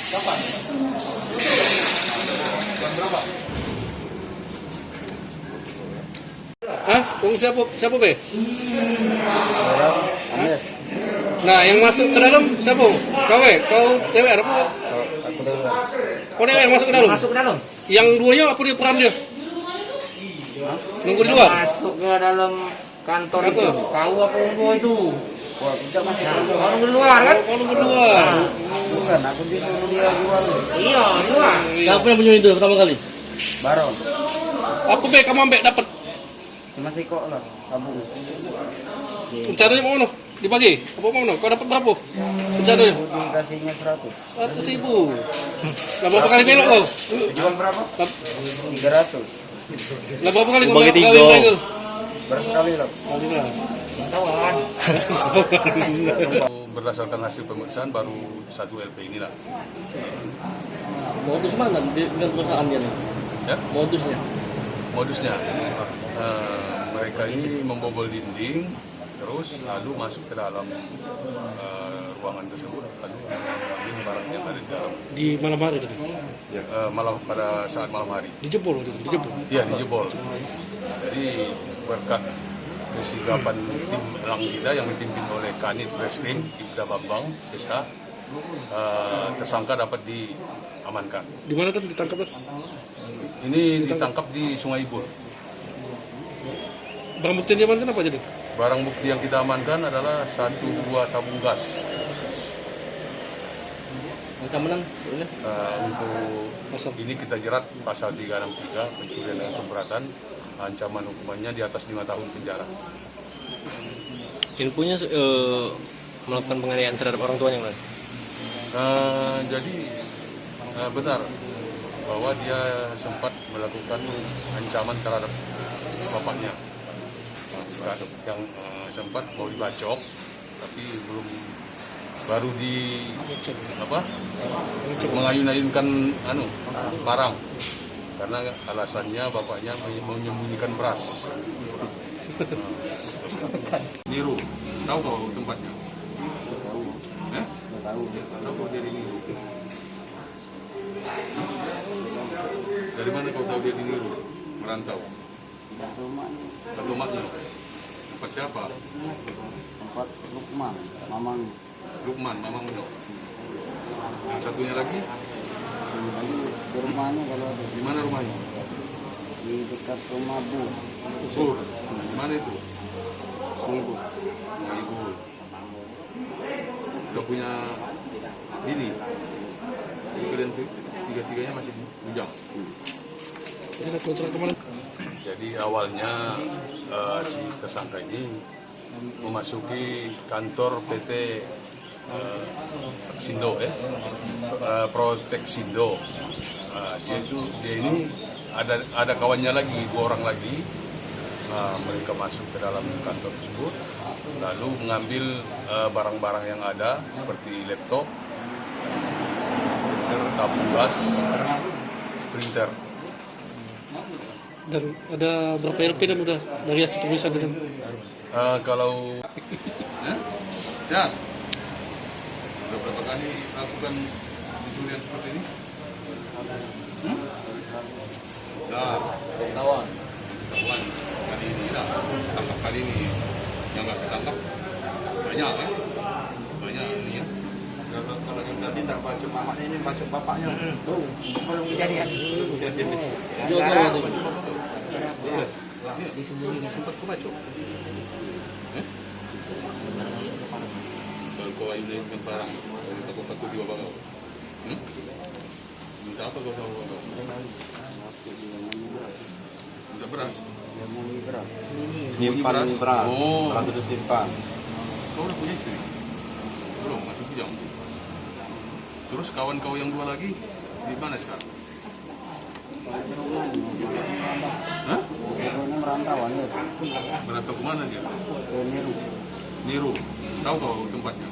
Kapan? Jam berapa? Hah? Kung siapa be? Orang Anes. Nah, yang masuk ke dalam siapa? Kau kau cewek apa? Aku dengar. Kau yang masuk ke dalam? Masuk ke dalam? Yang duanya apa dia peran dia? Nunggu di luar? Masuk ke dalam kantor itu. Kantor. Kau apa umbo itu? Wah, kita masih Nah, kau nunggu di luar kan? Kau nunggu di luar. bukan. Aku disuruh dia jual. Iya, di luar. Siapa yang punya itu pertama kali? Baron. Aku be, kamu ambek dapat. Masih kok lah. Kamu. Caranya mau mana? Dibagi? Apa mau mana? Kau dapat berapa? Caranya? Dikasihnya 100. 100.000. Lah berapa kali belok kau? Jual berapa? 300. Lah berapa kali kau Bagi tiga. kawin triangle? Bersekali lah. Tawan. Berdasarkan hasil pemeriksaan baru 1 LP inilah. Modus mana dengan perusahaan dia? Ya, Modusnya? modusnya mereka ini membobol dinding, terus lalu masuk ke dalam ruangan tersebut, lalu mengambil barang yang ada di dalam. Di malam hari tadi? Malam pada saat malam hari. Dijebol waktu itu? Dijebol? Iya, dijebol. Jadi berkat kesigapan tim elang kita yang dipimpin oleh Kanit Reskrim Ibda Bambang SH, tersangka dapat diamankan. Di mana kan ditangkap? Ini ditangkap di Sungai Ibul. Barang bukti yang diamankan apa jadi? Barang bukti yang kita amankan adalah 1 buah tabung gas. Ancaman Untuk pasal ini kita jerat pasal 363 pencurian dengan keberatan, ancaman hukumannya di atas 5 tahun penjara. Infonya melakukan penganiayaan terhadap orang tuanya kan? Jadi benar bahwa dia sempat melakukan ancaman terhadap bapaknya yang sempat mau dibacok, tapi belum baru di apa mengayun-ayunkan barang karena alasannya bapaknya menyembunyikan beras. Niru, tahu kau tempatnya? Tahu kau dia di Niru? Dari mana kau tahu dia di Niru? Merantau? Satu maknya. Tempat siapa? Tempat Lukman, Mamang. Lukman, Mamang Uno. Yang satunya lagi? Di rumahnya kalau ada. Di mana rumahnya? Di dekat rumah Bu. Sur. Di mana itu? Seribu. Rumah ibu. Udah punya bini. Kalian tiga-tiganya masih bujang. Jadi awalnya si tersangka ini memasuki kantor PT Teksindo, Proteksindo. Dia ini ada kawannya lagi, 2 orang lagi. Mereka masuk ke dalam kantor tersebut, lalu mengambil barang-barang yang ada seperti laptop, tabung gas, printer. Dan ada berapa LP dan udah dari hasil pemeriksaan dengan Kalau ya udah berapa kali lakukan pencurian seperti ini? Nah, tawan kali ini lah, tangkap kali ini yang nggak ketangkap banyak kan? Banyak ini ya. Kalau yang tadi tak baca mamanya ini baca bapaknya. Tuh, belum kejadian. Gara-gara baca bapak tuh. Disembunyi Sempat kau baca? Kalau kau ingin barang, kau takut juga bakal. Minta apa kau tahu? Minta beras. Simpan beras. Oh. Beras itu simpan. Kau udah punya istri? Belum, masih bujang. Terus kawan kau yang 2 lagi di mana sekarang? Hah? Ini merantauan ya. Merantau kemana dia? Ke Niru. Niru. Tahu kau tempatnya?